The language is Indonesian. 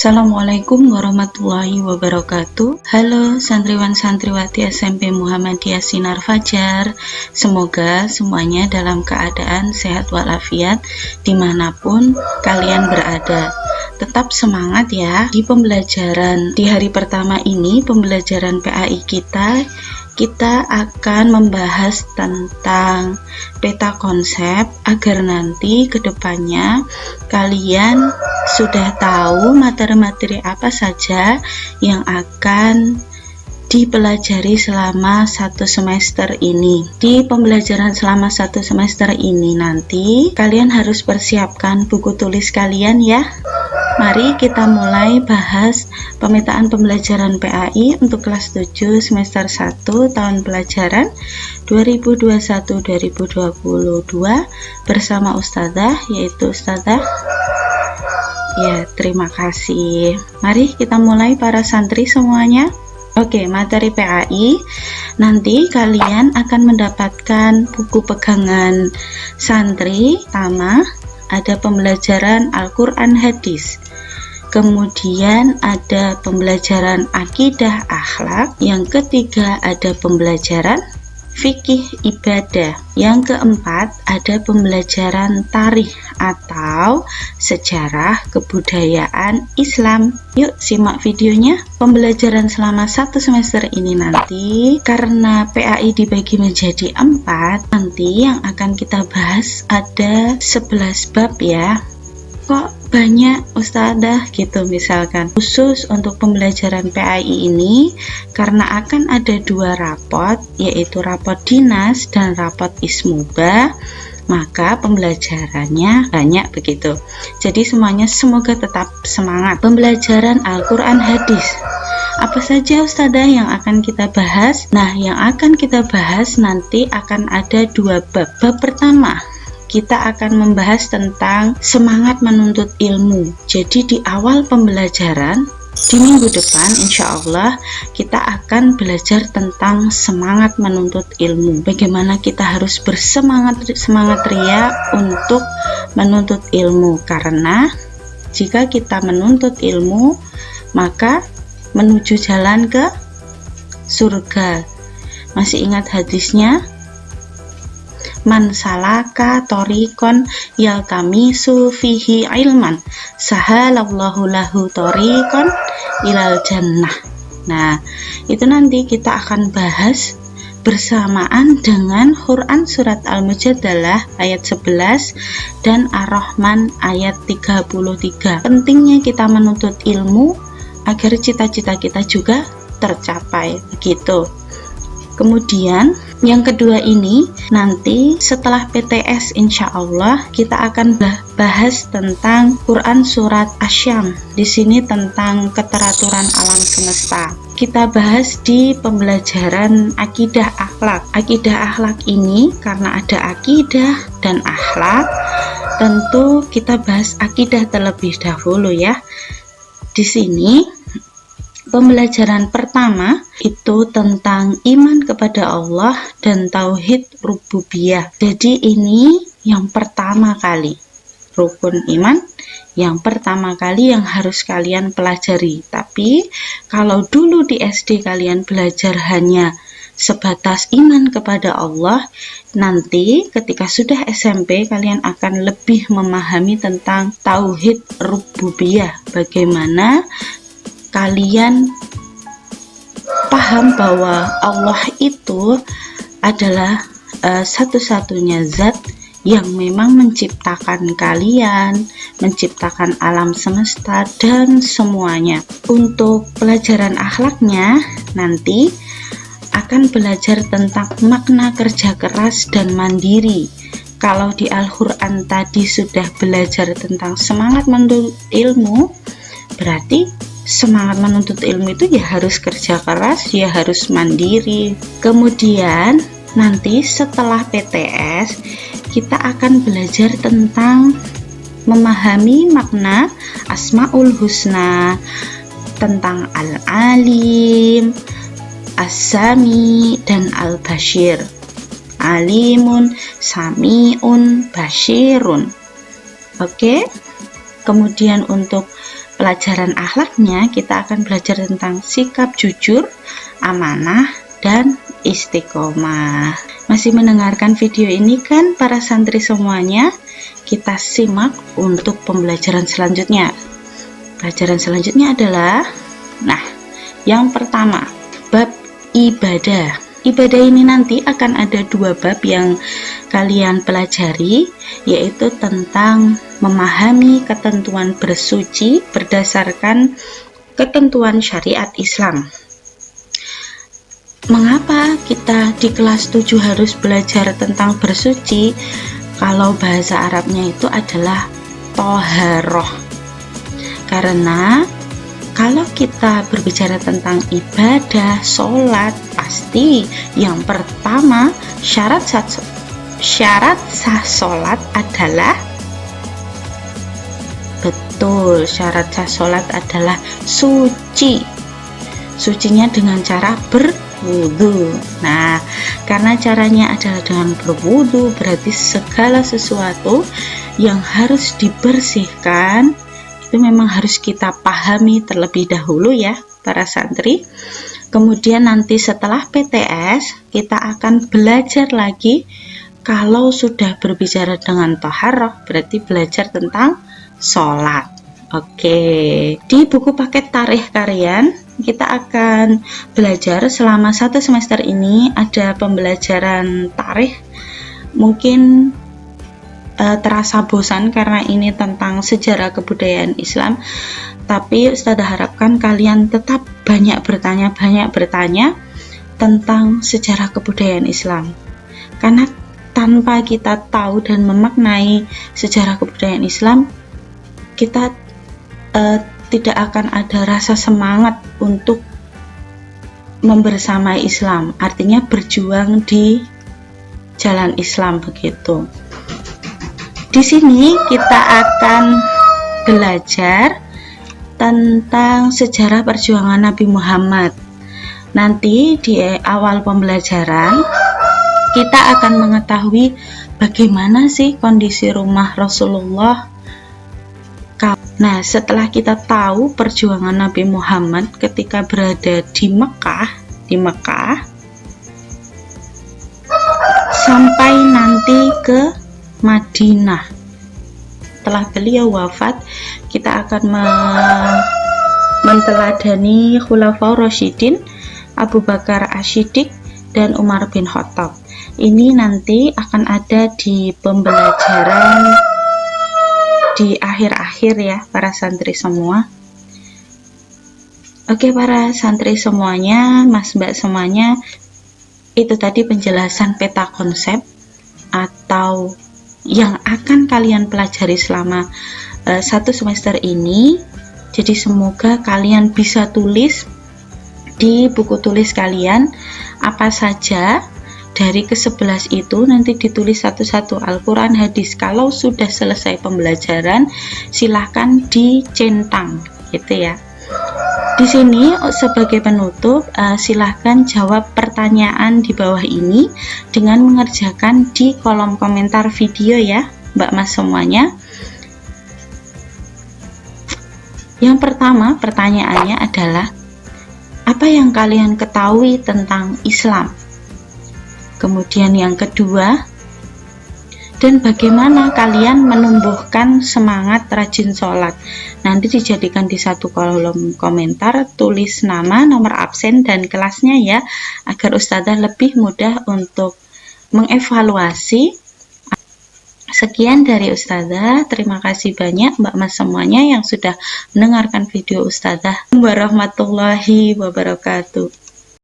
Assalamualaikum warahmatullahi wabarakatuh. Halo santriwan santriwati SMP Muhammadiyah Sinar Fajar. Semoga semuanya dalam keadaan sehat walafiat dimanapun kalian berada. Tetap semangat ya di pembelajaran. Di hari pertama ini pembelajaran PAI kita akan membahas tentang peta konsep agar nanti kedepannya kalian sudah tahu materi-materi apa saja yang akan dipelajari selama satu semester ini. Di pembelajaran selama satu semester ini nanti kalian harus persiapkan buku tulis kalian ya. Mari kita mulai bahas pemetaan pembelajaran PAI untuk kelas 7 semester 1 tahun pelajaran 2021-2022 bersama Ustadzah, yaitu Ustadzah. Ya, terima kasih. Mari kita mulai para santri semuanya. Oke, materi PAI. Nanti kalian akan mendapatkan buku pegangan santri. Pertama, ada pembelajaran Al-Quran Hadis. Kemudian ada pembelajaran akidah akhlak. Yang ketiga ada pembelajaran fikih ibadah. Yang keempat ada pembelajaran tarikh atau sejarah kebudayaan Islam. Yuk simak videonya. Pembelajaran selama satu semester ini nanti karena PAI dibagi menjadi 4, nanti yang akan kita bahas ada 11 bab ya. Kok banyak Ustadzah gitu misalkan. Khusus untuk pembelajaran PAI ini karena akan ada 2 rapot, yaitu rapot dinas dan rapot ismuba, maka pembelajarannya banyak begitu. Jadi semuanya semoga tetap semangat. Pembelajaran Al-Quran Hadis. Apa saja Ustadzah yang akan kita bahas? Nah, yang akan kita bahas nanti akan ada 2 bab. Bab pertama, kita akan membahas tentang semangat menuntut ilmu. Jadi di awal pembelajaran, di minggu depan insya Allah kita akan belajar tentang semangat menuntut ilmu. Bagaimana kita harus bersemangat ria untuk menuntut ilmu. Karena jika kita menuntut ilmu, maka menuju jalan ke surga. Masih ingat hadisnya? Man salaka torikon yaltamisu fihi ilman sahalallahu lahu torikon ilal jannah. Nah, itu nanti kita akan bahas bersamaan dengan Quran surat Al-Mujadalah ayat 11 dan Ar-Rahman ayat 33. Pentingnya kita menuntut ilmu agar cita-cita kita juga tercapai, begitu. Kemudian yang kedua ini nanti setelah PTS insya Allah kita akan bahas tentang Quran surat Asy-Syams. Di sini tentang keteraturan alam semesta. Kita bahas di pembelajaran akidah akhlak. Akidah akhlak ini karena ada akidah dan akhlak, tentu kita bahas akidah terlebih dahulu ya. Di sini pembelajaran pertama itu tentang iman kepada Allah dan tauhid rububiyah. Jadi ini yang pertama kali, rukun iman yang pertama kali yang harus kalian pelajari. Tapi kalau dulu di SD kalian belajar hanya sebatas iman kepada Allah, nanti ketika sudah SMP kalian akan lebih memahami tentang tauhid rububiyah. Bagaimana kalian paham bahwa Allah itu adalah satu-satunya zat yang memang menciptakan kalian, menciptakan alam semesta dan semuanya. Untuk pelajaran akhlaknya nanti akan belajar tentang makna kerja keras dan mandiri. Kalau di Al-Quran tadi sudah belajar tentang semangat menuntut ilmu, berarti semangat menuntut ilmu itu ya harus kerja keras, ya harus mandiri. Kemudian nanti setelah PTS kita akan belajar tentang memahami makna Asmaul Husna, tentang Al-Alim, As-Sami, dan Al-Bashir. Alimun, Samiun, Bashirun. Oke. Kemudian untuk pelajaran akhlaknya kita akan belajar tentang sikap jujur, amanah, dan istiqomah. Masih mendengarkan video ini kan para santri semuanya? Kita simak untuk pembelajaran selanjutnya. Pelajaran selanjutnya adalah, yang pertama, bab ibadah. Ibadah ini nanti akan ada 2 bab yang kalian pelajari, yaitu tentang memahami ketentuan bersuci berdasarkan ketentuan syariat Islam. Mengapa kita di kelas 7 harus belajar tentang bersuci? Kalau bahasa Arabnya itu adalah toharoh. Karena kalau kita berbicara tentang ibadah, sholat, pasti yang pertama syarat sah sholat adalah, betul, syarat sah sholat adalah suci. Sucinya dengan cara berwudu. Nah, karena caranya adalah dengan berwudu, berarti segala sesuatu yang harus dibersihkan itu memang harus kita pahami terlebih dahulu ya para santri. Kemudian nanti setelah PTS kita akan belajar lagi. Kalau sudah berbicara dengan toharoh berarti belajar tentang sholat. Oke, di buku paket tarikh kalian kita akan belajar selama 1 semester ini ada pembelajaran tarikh. Mungkin terasa bosan karena ini tentang sejarah kebudayaan Islam, tapi Ustazah harapkan kalian tetap banyak bertanya tentang sejarah kebudayaan Islam, karena tanpa kita tahu dan memaknai sejarah kebudayaan Islam, kita tidak akan ada rasa semangat untuk membersamai Islam, artinya berjuang di jalan Islam begitu. Di sini kita akan belajar tentang sejarah perjuangan Nabi Muhammad. Nanti di awal pembelajaran kita akan mengetahui bagaimana sih kondisi rumah Rasulullah. Nah, setelah kita tahu perjuangan Nabi Muhammad ketika berada di Mekah sampai nanti ke Madinah. Setelah beliau wafat, kita akan menteladani Khulafaur Rasyidin, Abu Bakar Asy-Syiddiq, dan Umar bin Khattab. Ini nanti akan ada di pembelajaran di akhir-akhir ya para santri semua. Oke para santri semuanya, mas mbak semuanya, itu tadi penjelasan peta konsep atau yang akan kalian pelajari selama 1 semester ini. Jadi semoga kalian bisa tulis di buku tulis kalian apa saja dari ke-11 itu, nanti ditulis satu-satu Al-Quran, hadis. Kalau sudah selesai pembelajaran silahkan dicentang gitu ya. Di sini sebagai penutup, silahkan jawab pertanyaan di bawah ini dengan mengerjakan di kolom komentar video ya, Mbak Mas semuanya. Yang pertama pertanyaannya adalah, apa yang kalian ketahui tentang Islam? Kemudian yang kedua, dan bagaimana kalian menumbuhkan semangat rajin sholat? Nanti dijadikan di satu kolom komentar, tulis nama, nomor absen, dan kelasnya ya, agar Ustazah lebih mudah untuk mengevaluasi. Sekian dari Ustazah, terima kasih banyak Mbak Mas semuanya yang sudah mendengarkan video Ustazah. Warahmatullahi wabarakatuh.